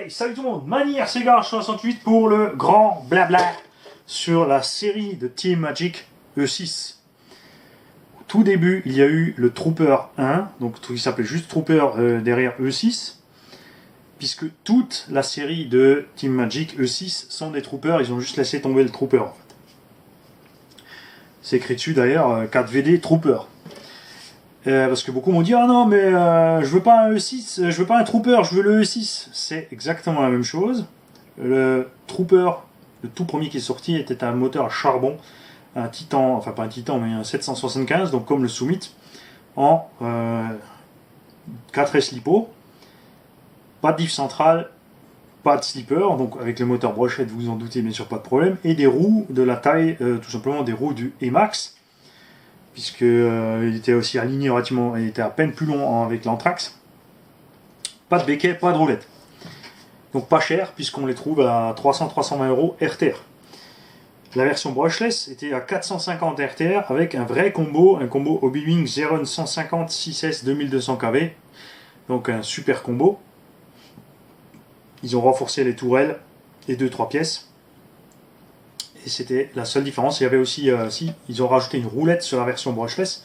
Hey, salut tout le monde, Mani Arcegard 68 pour le grand blabla sur la série de Team Magic E6. Au tout début, il y a eu le Trooper 1, donc il s'appelait juste Trooper derrière E6, puisque toute la série de Team Magic E6 sont des Troopers, ils ont juste laissé tomber le Trooper en fait. C'est écrit dessus d'ailleurs 4VD Trooper. Parce que beaucoup m'ont dit ah non mais je veux pas un E6, je veux pas un Trooper, je veux le E6. C'est exactement la même chose. Le Trooper, le tout premier qui est sorti, était un moteur à charbon, un Titan, enfin pas un Titan mais un 775, donc comme le Summit, en 4S LiPo, pas de diff central, pas de slipper, donc avec le moteur brochette vous en doutez bien sûr pas de problème, et des roues de la taille, tout simplement des roues du Emax, puisque il était aussi aligné relativement, il était à peine plus long avec l'Anthrax. Pas de béquet, pas de roulette. Donc pas cher, puisqu'on les trouve à 300-320 € RTR. La version brushless était à 450 RTR avec un vrai combo, un combo Hobby-Wing Xeron 150 6S 2200 kV. Donc un super combo. Ils ont renforcé les tourelles et 2-3 pièces. Et c'était la seule différence. Il y avait aussi, ils ont rajouté une roulette sur la version brushless.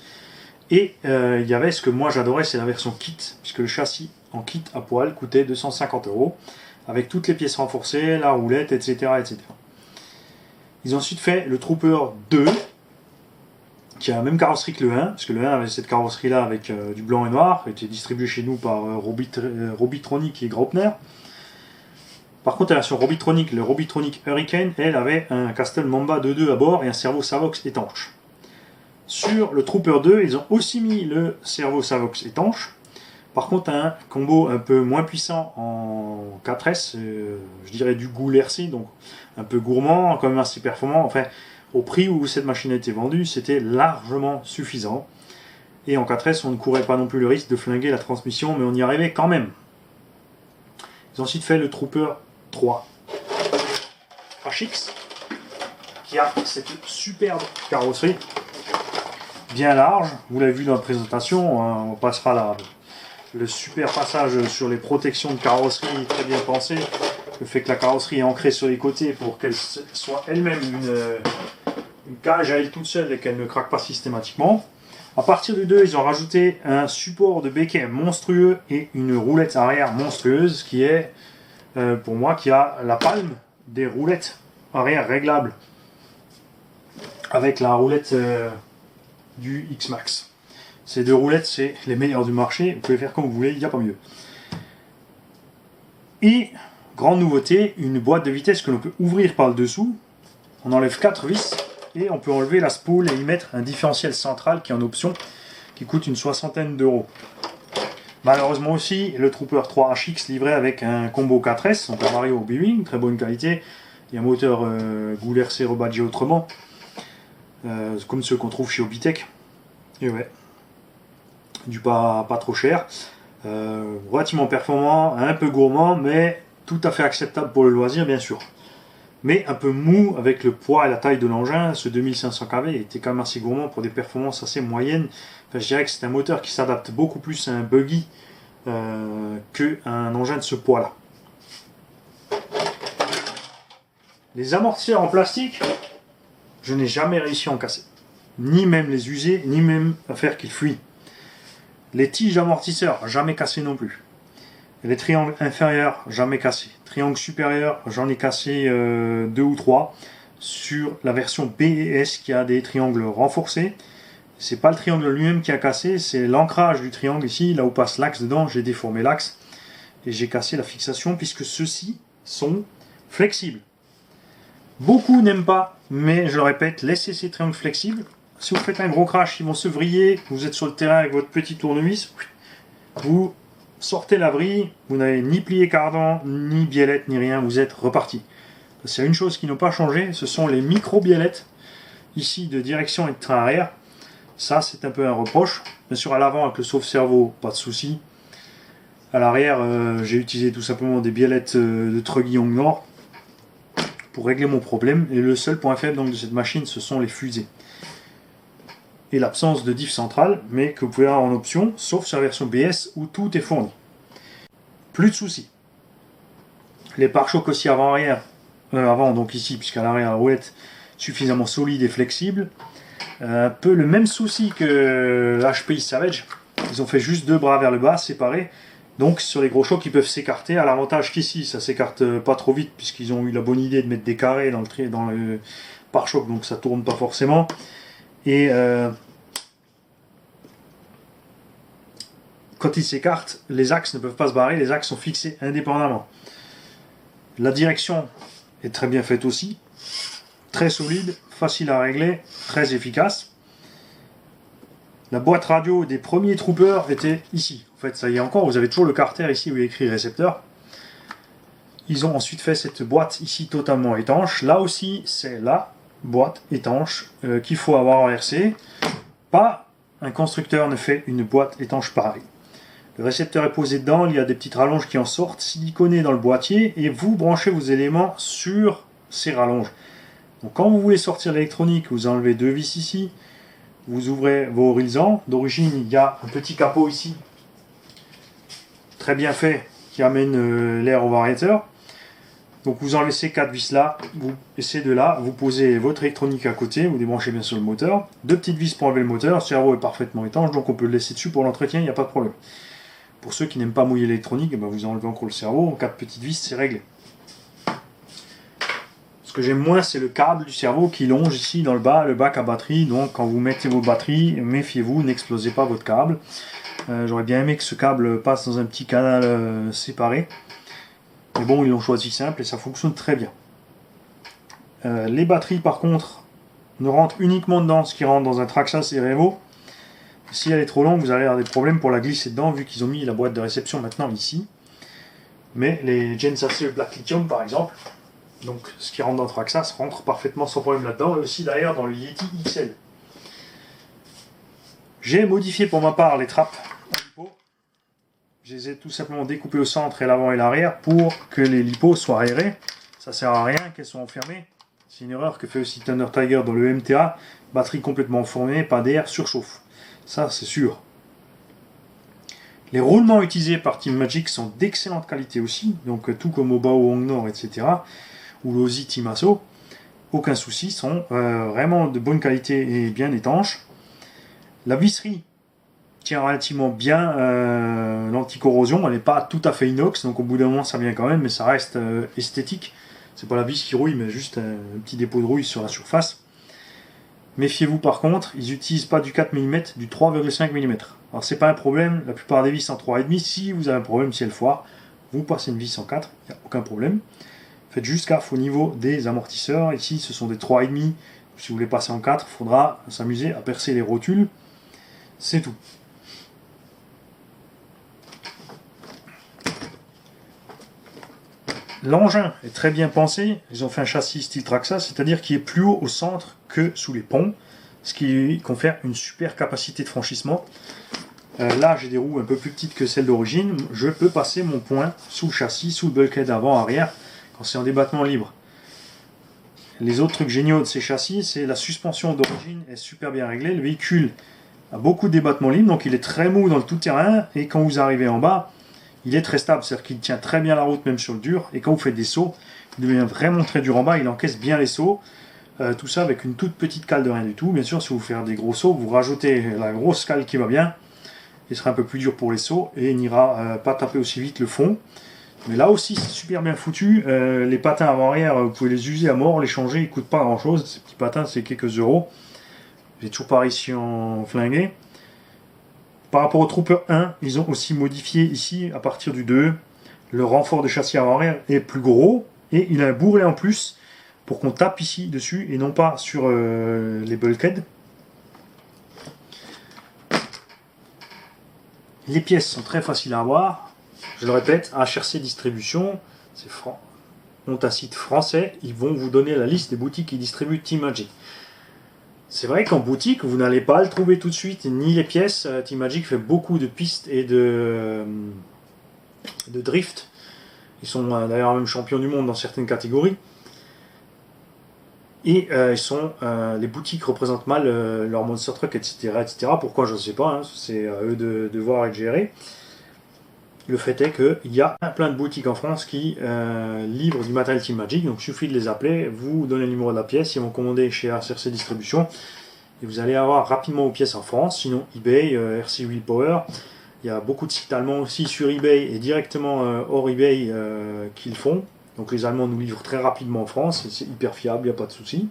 Et il y avait ce que moi j'adorais, c'est la version kit, puisque le châssis en kit à poil coûtait 250 €, avec toutes les pièces renforcées, la roulette, etc., etc. Ils ont ensuite fait le Trooper 2, qui a la même carrosserie que le 1, parce que le 1 avait cette carrosserie-là avec du blanc et noir, qui était distribué chez nous par Robitronic et Graupner. Par contre, la version Robitronic, le Robitronic Hurricane, elle avait un Castle Mamba 2.2 à bord et un servo Savox étanche. Sur le Trooper 2, ils ont aussi mis le servo Savox étanche. Par contre, un combo un peu moins puissant en 4S, je dirais du goût LRC, donc un peu gourmand, quand même assez performant. Enfin, au prix où cette machine a été vendue, c'était largement suffisant. Et en 4S, on ne courait pas non plus le risque de flinguer la transmission, mais on y arrivait quand même. Ils ont ensuite fait le Trooper 3 HX, qui a cette superbe carrosserie bien large. Vous l'avez vu dans la présentation, on passera là. Le super passage sur les protections de carrosserie, très bien pensé. Le fait que la carrosserie est ancrée sur les côtés pour qu'elle soit elle-même une cage à elle toute seule et qu'elle ne craque pas systématiquement. À partir du 2, ils ont rajouté un support de béquet monstrueux et une roulette arrière monstrueuse qui est, pour moi, qui a la palme des roulettes arrière réglables avec la roulette du X-Max. Ces deux roulettes, c'est les meilleures du marché. Vous pouvez faire comme vous voulez, il n'y a pas mieux. Et, grande nouveauté, une boîte de vitesse que l'on peut ouvrir par le dessous. On enlève 4 vis et on peut enlever la spool et y mettre un différentiel central qui est en option, qui coûte une soixantaine d'euros. Malheureusement aussi, le Trooper 3 HX livré avec un combo 4S, donc un Mario Hobby-Wing, très bonne qualité. Il y a un moteur Goul RC rebadgé autrement, comme ceux qu'on trouve chez Hobbytech. Et ouais. Du pas trop cher, relativement performant, un peu gourmand, mais tout à fait acceptable pour le loisir bien sûr. Mais un peu mou avec le poids et la taille de l'engin, ce 2500 kV était quand même assez gourmand pour des performances assez moyennes. Enfin, je dirais que c'est un moteur qui s'adapte beaucoup plus à un buggy qu'un engin de ce poids-là. Les amortisseurs en plastique, je n'ai jamais réussi à en casser. Ni même les user, ni même à faire qu'ils fuient. Les tiges amortisseurs, jamais cassés non plus. Les triangles inférieurs, jamais cassés. Triangle supérieur, j'en ai cassé 2 ou 3. Sur la version B et S qui a des triangles renforcés. C'est pas le triangle lui-même qui a cassé, c'est l'ancrage du triangle ici, là où passe l'axe dedans. J'ai déformé l'axe et j'ai cassé la fixation puisque ceux-ci sont flexibles. Beaucoup n'aiment pas, mais je le répète, laissez ces triangles flexibles. Si vous faites un gros crash, ils vont se vriller, vous êtes sur le terrain avec votre petit tournevis, vous sortez la vrille, vous n'avez ni plié cardan, ni biellette, ni rien, vous êtes reparti. C'est une chose qui n'a pas changé, ce sont les micro-biellettes, ici de direction et de train arrière. Ça, c'est un peu un reproche. Bien sûr, à l'avant, avec le sauve-cerveau, pas de souci. À l'arrière, j'ai utilisé tout simplement des biellettes de Truggy Nord pour régler mon problème. Et le seul point faible donc, de cette machine, ce sont les fusées. Et l'absence de diff central, mais que vous pouvez avoir en option, sauf sur la version BS où tout est fourni. Plus de soucis. Les pare-chocs aussi avant-arrière, avant donc ici, puisqu'à l'arrière la roulette suffisamment solide et flexible. Un peu le même souci que l'HPI Savage. Ils ont fait juste deux bras vers le bas, séparés. Donc sur les gros chocs, ils peuvent s'écarter. À l'avantage qu'ici, ça s'écarte pas trop vite, puisqu'ils ont eu la bonne idée de mettre des carrés dans le pare-choc, donc ça tourne pas forcément. Et quand ils s'écartent, les axes ne peuvent pas se barrer, les axes sont fixés indépendamment. La direction est très bien faite aussi, très solide, facile à régler, très efficace. La boîte radio des premiers Troopers était ici. En fait, ça y est encore, vous avez toujours le carter ici où il y a écrit récepteur. Ils ont ensuite fait cette boîte ici totalement étanche. Là aussi, c'est la boîte étanche qu'il faut avoir en RC. Pas un constructeur ne fait une boîte étanche pareille. Le récepteur est posé dedans, il y a des petites rallonges qui en sortent, siliconées dans le boîtier, et vous branchez vos éléments sur ces rallonges. Donc quand vous voulez sortir l'électronique, vous enlevez deux vis ici, vous ouvrez vos horizons. D'origine, il y a un petit capot ici, très bien fait, qui amène l'air au variateur. Donc vous enlevez ces quatre vis là, et ces deux là, vous posez votre électronique à côté, vous débranchez bien sûr le moteur. Deux petites vis pour enlever le moteur, le cerveau est parfaitement étanche, donc on peut le laisser dessus pour l'entretien, il n'y a pas de problème. Pour ceux qui n'aiment pas mouiller l'électronique, ben vous enlevez encore le cerveau, en quatre petites vis, c'est réglé. Ce que j'aime moins, c'est le câble du cerveau qui longe ici dans le bas, le bac à batterie. Donc quand vous mettez vos batteries, méfiez-vous, n'explosez pas votre câble. J'aurais bien aimé que ce câble passe dans un petit canal séparé. Mais bon, ils l'ont choisi simple et ça fonctionne très bien. Les batteries, par contre, ne rentrent uniquement dedans ce qui rentre dans un Traxxas et Revo. Si elle est trop longue, vous allez avoir des problèmes pour la glisser dedans, vu qu'ils ont mis la boîte de réception maintenant ici. Mais les Gensace Black Lithium, par exemple, donc ce qui rentre dans le Traxxas rentre parfaitement sans problème là-dedans, et aussi d'ailleurs dans le Yeti XL. J'ai modifié pour ma part les trappes en lipo. Je les ai tout simplement découpées au centre et l'avant et l'arrière pour que les lipos soient aérés. Ça sert à rien qu'elles soient enfermées. C'est une erreur que fait aussi Thunder Tiger dans le MTA. Batterie complètement formée, pas d'air, surchauffe. Ça, c'est sûr. Les roulements utilisés par Team Magic sont d'excellente qualité aussi, donc tout comme au Bao Hong Nor, etc. ou l'Ozi Team Asso, aucun souci, sont vraiment de bonne qualité et bien étanches. La visserie tient relativement bien l'anticorrosion, elle n'est pas tout à fait inox, donc au bout d'un moment ça vient quand même, mais ça reste esthétique. C'est pas la vis qui rouille, mais juste un petit dépôt de rouille sur la surface. Méfiez-vous par contre, ils n'utilisent pas du 4 mm, du 3,5 mm. Alors c'est pas un problème, la plupart des vis en 3,5, si vous avez un problème, si elle foire, vous passez une vis en 4, il n'y a aucun problème. Faites juste gaffe au niveau des amortisseurs, ici ce sont des 3,5, si vous voulez passer en 4, il faudra s'amuser à percer les rotules, c'est tout. L'engin est très bien pensé, ils ont fait un châssis style Traxxas, c'est-à-dire qu'il est plus haut au centre que sous les ponts, ce qui confère une super capacité de franchissement. Là j'ai des roues un peu plus petites que celles d'origine, je peux passer mon poing sous le châssis, sous le bulkhead avant-arrière, quand c'est en débattement libre. Les autres trucs géniaux de ces châssis, c'est la suspension d'origine est super bien réglée, le véhicule a beaucoup de débattement libre, donc il est très mou dans le tout-terrain, et quand vous arrivez en bas, il est très stable, c'est-à-dire qu'il tient très bien la route même sur le dur, et quand vous faites des sauts, il devient vraiment très dur en bas, il encaisse bien les sauts, tout ça avec une toute petite cale de rien du tout. Bien sûr, si vous faites des gros sauts, vous rajoutez la grosse cale qui va bien, il sera un peu plus dur pour les sauts, et il n'ira pas taper aussi vite le fond. Mais là aussi, c'est super bien foutu, les patins avant-arrière, vous pouvez les user à mort, les changer, ils ne coûtent pas grand-chose, ces petits patins, c'est quelques euros. J'ai toujours pas réussi à en flinguer. Par rapport au Trooper 1, ils ont aussi modifié ici, à partir du 2, le renfort de châssis avant-arrière est plus gros, et il a un bourrelet en plus, pour qu'on tape ici dessus, et non pas sur les bulkheads. Les pièces sont très faciles à avoir, je le répète, HRC Distribution, c'est ont un site français, ils vont vous donner la liste des boutiques qui distribuent Team Magic. C'est vrai qu'en boutique, vous n'allez pas le trouver tout de suite, ni les pièces. Team Magic fait beaucoup de pistes et de drift. Ils sont d'ailleurs même champions du monde dans certaines catégories. Et les boutiques représentent mal leur Monster Truck, etc., etc. Pourquoi, je ne sais pas. Hein, c'est à eux de voir et de gérer. Le fait est qu'il y a plein de boutiques en France qui livrent du matériel Team Magic, donc il suffit de les appeler, vous donnez le numéro de la pièce, ils vont commander chez HRC Distribution, et vous allez avoir rapidement vos pièces en France, sinon eBay, RC Willpower. Il y a beaucoup de sites allemands aussi sur eBay et directement hors eBay qui le font. Donc les Allemands nous livrent très rapidement en France, et c'est hyper fiable, il n'y a pas de souci.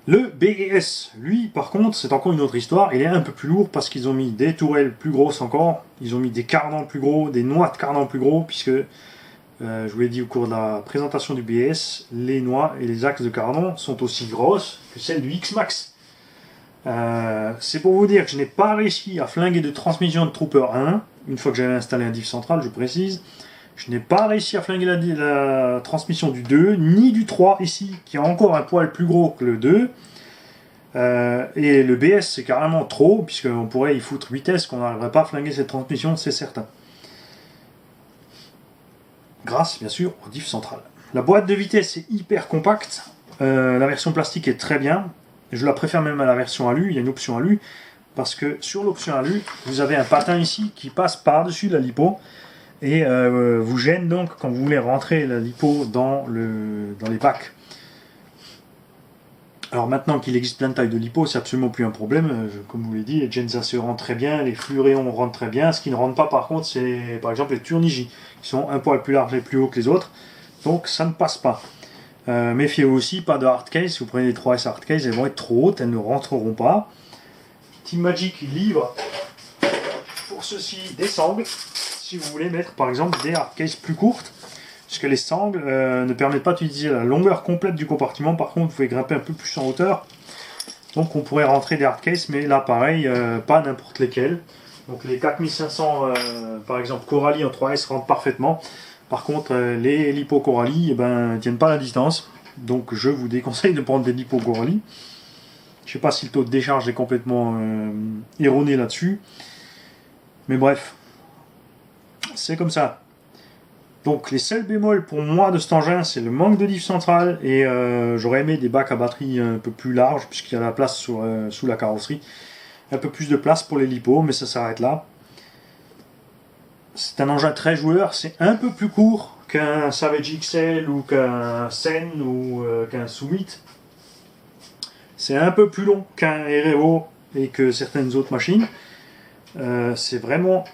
Le BES, lui, par contre, c'est encore une autre histoire. Il est un peu plus lourd parce qu'ils ont mis des tourelles plus grosses encore. Ils ont mis des cardans plus gros, des noix de cardans plus gros, puisque, je vous l'ai dit au cours de la présentation du BES, les noix et les axes de cardan sont aussi grosses que celles du X-Max. C'est pour vous dire que je n'ai pas réussi à flinguer de transmission de Trooper 1, une fois que j'avais installé un diff central, je précise. Je n'ai pas réussi à flinguer la transmission du 2, ni du 3 ici, qui a encore un poil plus gros que le 2. Et le BS, c'est carrément trop, puisqu'on pourrait y foutre vitesse, qu'on n'arriverait pas à flinguer cette transmission, c'est certain. Grâce, bien sûr, au diff central. La boîte de vitesse est hyper compacte. La version plastique est très bien. Je la préfère même à la version alu, il y a une option alu, parce que sur l'option alu, vous avez un patin ici qui passe par-dessus la lipo, et vous gêne donc quand vous voulez rentrer la lipo dans les bacs. Alors maintenant qu'il existe plein de tailles de lipo, c'est absolument plus un problème, comme vous l'avez dit, les Genza se rentrent très bien, les Fluréon rentrent très bien, ce qui ne rentre pas par contre c'est par exemple les Turnigi, qui sont un poil plus larges et plus hauts que les autres, donc ça ne passe pas. Méfiez-vous aussi, pas de hardcase, si vous prenez les 3S hardcase, elles vont être trop hautes, elles ne rentreront pas. Team Magic livre pour ceci des sangles, si vous voulez mettre par exemple des hardcases plus courtes, puisque les sangles ne permettent pas d'utiliser la longueur complète du compartiment, par contre vous pouvez grimper un peu plus en hauteur, donc on pourrait rentrer des hardcases, mais là pareil, pas n'importe lesquels. Donc les 4500 par exemple Coralie en 3S rentrent parfaitement. Par contre, les lipo Coralie ne tiennent pas la distance, donc je vous déconseille de prendre des lipo Coralie. Je ne sais pas si le taux de décharge est complètement erroné là-dessus, mais bref, c'est comme ça. Donc les seuls bémols pour moi de cet engin, c'est le manque de diff central, et j'aurais aimé des bacs à batterie un peu plus larges, puisqu'il y a la place sous la carrosserie, un peu plus de place pour les lipos, mais ça s'arrête là. C'est un engin très joueur, c'est un peu plus court qu'un Savage XL ou qu'un Sen ou qu'un Summit. C'est un peu plus long qu'un Erevo et que certaines autres machines. C'est vraiment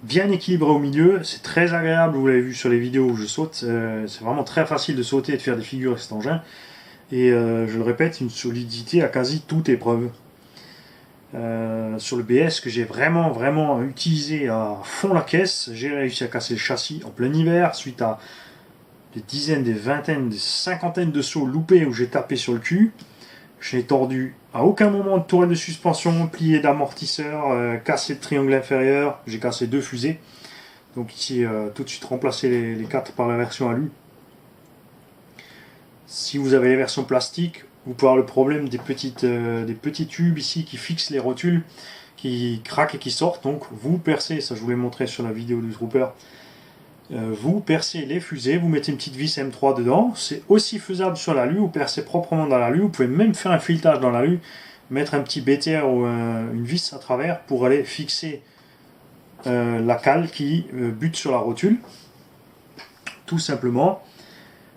bien équilibré au milieu, c'est très agréable, vous l'avez vu sur les vidéos où je saute, c'est vraiment très facile de sauter et de faire des figures avec cet engin. Et je le répète, une solidité à quasi toute épreuve. Sur le BS que j'ai vraiment utilisé à fond la caisse, j'ai réussi à casser le châssis en plein hiver suite à des dizaines, des vingtaines, des cinquantaines de sauts loupés où j'ai tapé sur le cul. Je n'ai tordu à aucun moment de tourelle de suspension, plié d'amortisseur, cassé de triangle inférieur, j'ai cassé 2 fusées. Donc ici tout de suite remplacer les 4 par la version alu. Si vous avez les versions plastiques, vous pouvez avoir le problème des petits tubes ici qui fixent les rotules, qui craquent et qui sortent. Donc vous percez, ça je vous l'ai montré sur la vidéo du Trooper, vous percez les fusées, vous mettez une petite vis M3 dedans. C'est aussi faisable sur l'alu, vous percez proprement dans l'alu, vous pouvez même faire un filetage dans l'alu, mettre un petit BTR ou une vis à travers pour aller fixer la cale qui bute sur la rotule. Tout simplement.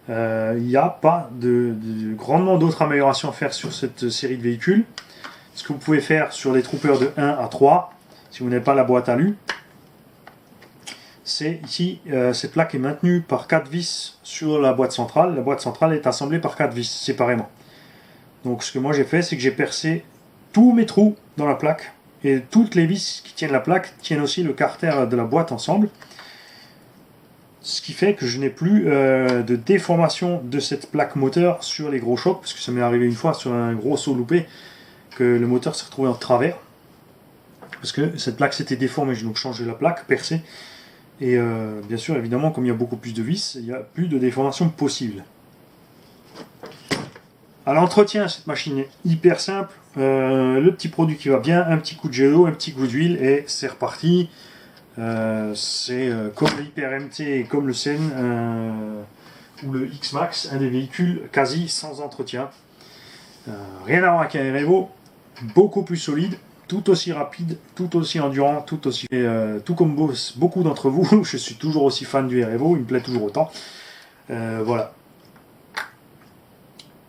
Il n'y a pas de grandement d'autres améliorations à faire sur cette série de véhicules. Ce que vous pouvez faire sur les Troopers de 1 à 3, si vous n'avez pas la boîte alu, c'est ici, cette plaque est maintenue par 4 vis sur la boîte centrale. La boîte centrale est assemblée par 4 vis séparément. Donc ce que moi j'ai fait, c'est que j'ai percé tous mes trous dans la plaque, et toutes les vis qui tiennent la plaque tiennent aussi le carter de la boîte ensemble. Ce qui fait que je n'ai plus de déformation de cette plaque moteur sur les gros chocs, parce que ça m'est arrivé une fois sur un gros saut loupé, que le moteur s'est retrouvé en travers, parce que cette plaque s'était déformée, j'ai donc changé la plaque, percé, et bien sûr, évidemment, comme il y a beaucoup plus de vis, il n'y a plus de déformation possible. À l'entretien, cette machine est hyper simple, le petit produit qui va bien, un petit coup de jet d'eau, un petit coup d'huile, et c'est reparti. C'est comme le Hyper MT et comme le Sen ou le X-Max, un des véhicules quasi sans entretien. Rien à voir avec un Erevo, beaucoup plus solide, tout aussi rapide, tout aussi endurant, tout aussi... Et tout comme beaucoup d'entre vous, je suis toujours aussi fan du R-Evo, il me plaît toujours autant. Voilà.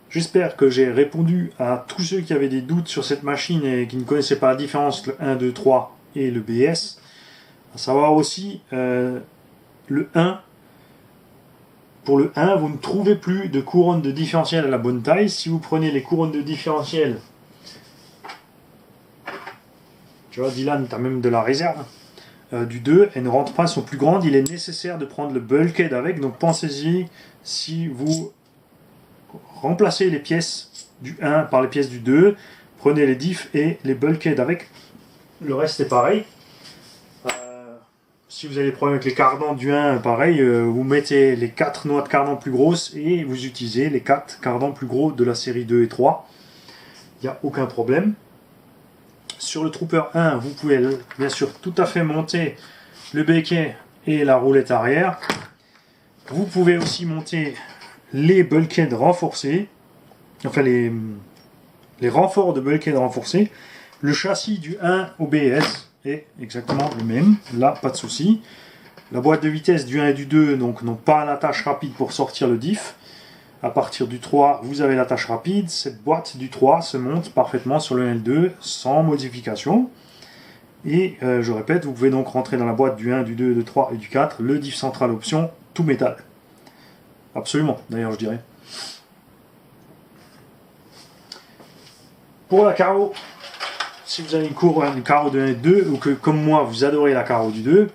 J'espère que j'ai répondu à tous ceux qui avaient des doutes sur cette machine et qui ne connaissaient pas la différence entre le 1, 2, 3 et le BS. À savoir aussi, le 1, pour le 1, vous ne trouvez plus de couronne de différentiel à la bonne taille. Si vous prenez les couronnes de différentiel, tu vois, Dylan, tu as même de la réserve, du 2, elles ne rentrent pas, elles sont plus grandes. Il est nécessaire de prendre le bulkhead avec, donc pensez-y si vous remplacez les pièces du 1 par les pièces du 2, prenez les diffs et les bulkheads avec. Le reste est pareil. Si vous avez des problèmes avec les cardans du 1, pareil, vous mettez les 4 noix de cardan plus grosses et vous utilisez les 4 cardans plus gros de la série 2 et 3. Il n'y a aucun problème. Sur le Trooper 1, vous pouvez bien sûr tout à fait monter le béquet et la roulette arrière. Vous pouvez aussi monter les bulkheads renforcés, enfin les renforts de bulkhead renforcés. Le châssis du 1 au BS est exactement le même, là pas de souci. La boîte de vitesse du 1 et du 2 donc n'ont pas l'attache rapide pour sortir le diff. À partir du 3, vous avez l'attache rapide. Cette boîte du 3 se monte parfaitement sur le 1 et le 2 sans modification. Et je répète, vous pouvez donc rentrer dans la boîte du 1, du 2, du 3 et du 4 le diff central option tout métal. Absolument, d'ailleurs, je dirais. Pour la carreau, si vous avez une carreau de 1 et 2, ou que, comme moi, vous adorez la carreau du 2,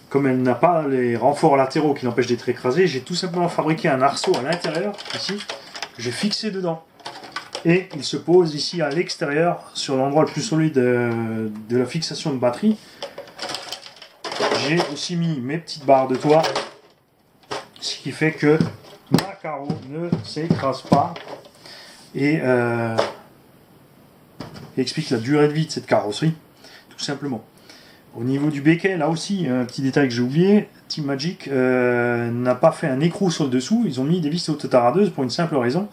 comme elle n'a pas les renforts latéraux qui l'empêchent d'être écrasée, j'ai tout simplement fabriqué un arceau à l'intérieur, ici, que j'ai fixé dedans. Et il se pose ici à l'extérieur, sur l'endroit le plus solide de la fixation de batterie. J'ai aussi mis mes petites barres de toit, ce qui fait que ma carreau ne s'écrase pas et explique la durée de vie de cette carrosserie, tout simplement. Au niveau du béquet, là aussi, un petit détail que j'ai oublié, Team Magic n'a pas fait un écrou sur le dessous, ils ont mis des vis autotaradeuses pour une simple raison,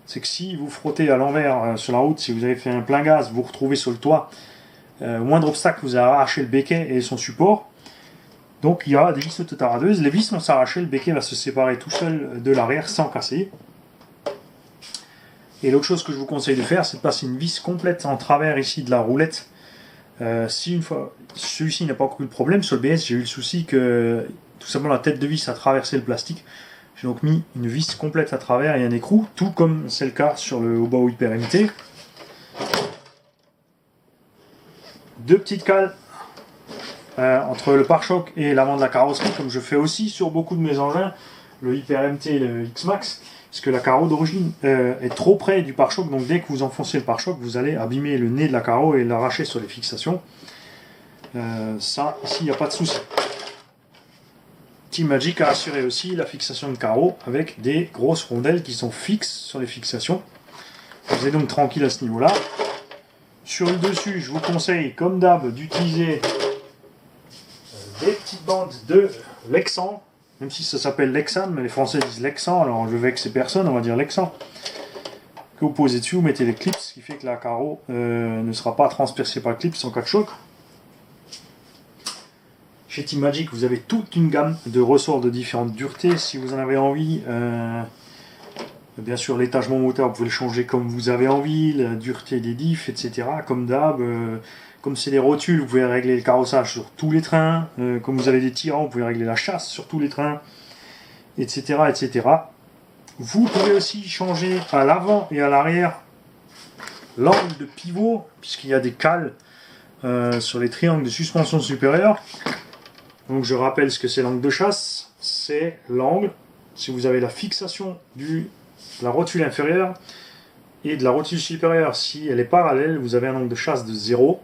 c'est que si vous frottez à l'envers sur la route, si vous avez fait un plein gaz, vous vous retrouvez sur le toit, au moindre obstacle, vous avez arraché le béquet et son support. Donc il y aura des vis autotaradeuses, les vis vont s'arracher, le béquet va se séparer tout seul de l'arrière sans casser. Et l'autre chose que je vous conseille de faire, c'est de passer une vis complète en travers ici de la roulette. Si une fois celui-ci n'a pas encore eu de problème, sur le BS j'ai eu le souci que tout simplement la tête de vis a traversé le plastique. J'ai donc mis une vis complète à travers et un écrou, tout comme c'est le cas sur le Hobaou Hyper MT. Deux petites cales entre le pare-choc et l'avant de la carrosserie, comme je fais aussi sur beaucoup de mes engins, le Hyper MT et le X-Max, parce que la carreau d'origine est trop près du pare-choc, donc dès que vous enfoncez le pare-choc, vous allez abîmer le nez de la carreau et l'arracher sur les fixations. Ça, ici, il n'y a pas de souci. Team Magic a assuré aussi la fixation de carreau avec des grosses rondelles qui sont fixes sur les fixations. Vous êtes donc tranquille à ce niveau-là. Sur le dessus, je vous conseille, comme d'hab, d'utiliser des petites bandes de Lexan, même si ça s'appelle Lexan, mais les Français disent Lexan, alors je vais vexer personne, on va dire Lexan. Que vous posez dessus, vous mettez les clips, ce qui fait que la carreau ne sera pas transpercée par le clip en cas de choc. Chez Team Magic, vous avez toute une gamme de ressorts de différentes duretés. Si vous en avez envie, bien sûr, l'étagement moteur, vous pouvez le changer comme vous avez envie, la dureté des diffs, etc. Comme d'hab, comme c'est des rotules, vous pouvez régler le carrossage sur tous les trains. Comme vous avez des tirants, vous pouvez régler la chasse sur tous les trains, etc. etc. Vous pouvez aussi changer à l'avant et à l'arrière l'angle de pivot, puisqu'il y a des cales sur les triangles de suspension supérieure. Donc je rappelle ce que c'est l'angle de chasse, c'est l'angle, si vous avez la fixation de la rotule inférieure et de la rotule supérieure, si elle est parallèle, vous avez un angle de chasse de 0,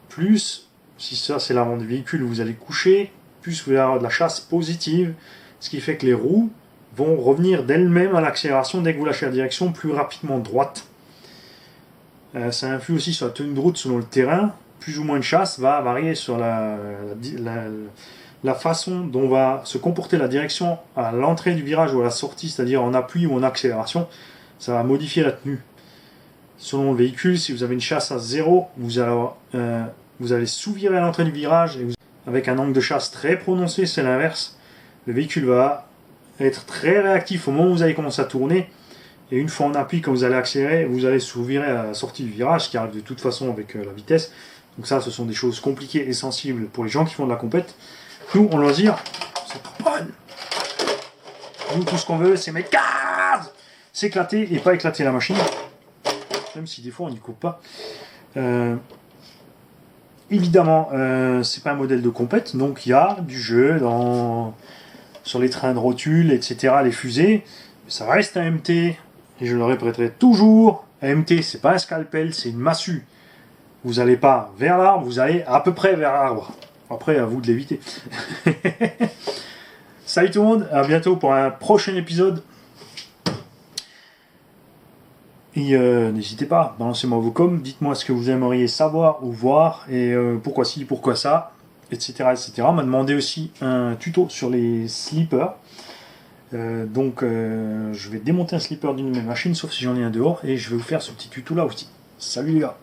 plus, si ça c'est l'avant du véhicule, vous allez coucher, plus vous allez avoir de la chasse positive, ce qui fait que les roues vont revenir d'elles-mêmes à l'accélération dès que vous lâchez la direction plus rapidement droite. Ça influe aussi sur la tenue de route selon le terrain. Plus ou moins de chasse va varier sur la façon dont va se comporter la direction à l'entrée du virage ou à la sortie, c'est-à-dire en appui ou en accélération. Ça va modifier la tenue. selon le véhicule, si vous avez une chasse à 0, vous allez sous-virer à l'entrée du virage, et avec un angle de chasse très prononcé, c'est l'inverse. Le véhicule va être très réactif au moment où vous allez commencer à tourner, et une fois en appui, quand vous allez accélérer, vous allez sous-virer à la sortie du virage, ce qui arrive de toute façon avec la vitesse. Donc ça, ce sont des choses compliquées et sensibles pour les gens qui font de la compète. Nous, en loisir, c'est pas mal. Nous, tout ce qu'on veut, c'est mettre gaz, s'éclater et pas éclater la machine. Même si des fois, on n'y coupe pas. Évidemment, c'est pas un modèle de compète, donc il y a du jeu sur les trains de rotule, etc., les fusées. Ça reste un MT, et je le répéterai toujours, un MT, c'est pas un scalpel, c'est une massue. Vous n'allez pas vers l'arbre, vous allez à peu près vers l'arbre. Après, à vous de l'éviter. Salut tout le monde, à bientôt pour un prochain épisode. Et n'hésitez pas, balancez-moi vos coms, dites-moi ce que vous aimeriez savoir ou voir, et pourquoi ci, pourquoi ça, etc. etc. On m'a demandé aussi un tuto sur les slippers. Donc je vais démonter un slipper d'une de mes machines, sauf si j'en ai un dehors, et je vais vous faire ce petit tuto là aussi. Salut les gars!